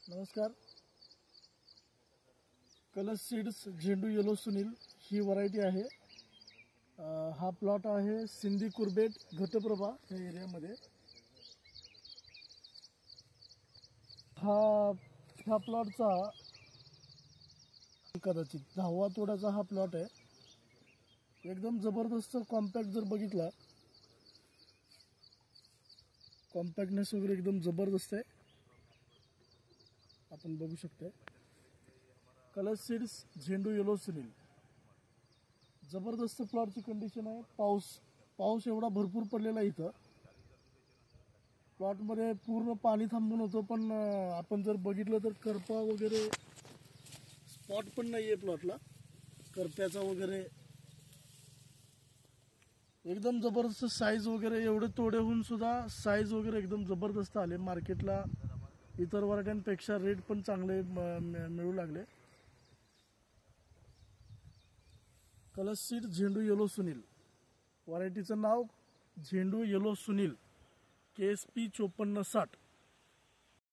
नमस्कार. कलश सीड्स झेंडू येलो सुनील ही व्हरायटी आहे. हा प्लॉट आहे सिंधी कुर्बेट घटप्रभा या एरियामध्ये. हा प्लॉटचा कदाचित 10वा तोड्याचा हा प्लॉट आहे. एकदम जबरदस्त कॉम्पॅक्ट जर बघितला, कॉम्पॅक्टनेस वगैरे एकदम जबरदस्त आहे. आपण बघू शकता. कलश सीड्स झेंडू येलो सुनील. जबरदस्त प्लॉटची कंडिशन आहे. पाऊस एवढा भरपूर पडलेला आहे इथं. प्लॉटमध्ये पूर्ण पाणी थांबून होतं, पण आपण जर बघितलं तर करपा वगैरे स्पॉट पण नाहीये प्लॉटला. करप्याचा वगैरे एकदम जबरदस्त साईज वगैरे, एवढे तोडे होऊन सुद्धा साईज वगैरे एकदम जबरदस्त आले. मार्केटला इतर व्हरायट्यांपेक्षा रेट पण चांगले मिळू लागले. कलश सीड झेंडू येलो सुनील, व्हरायटीचं नाव झेंडू येलो सुनील, KSP 5460.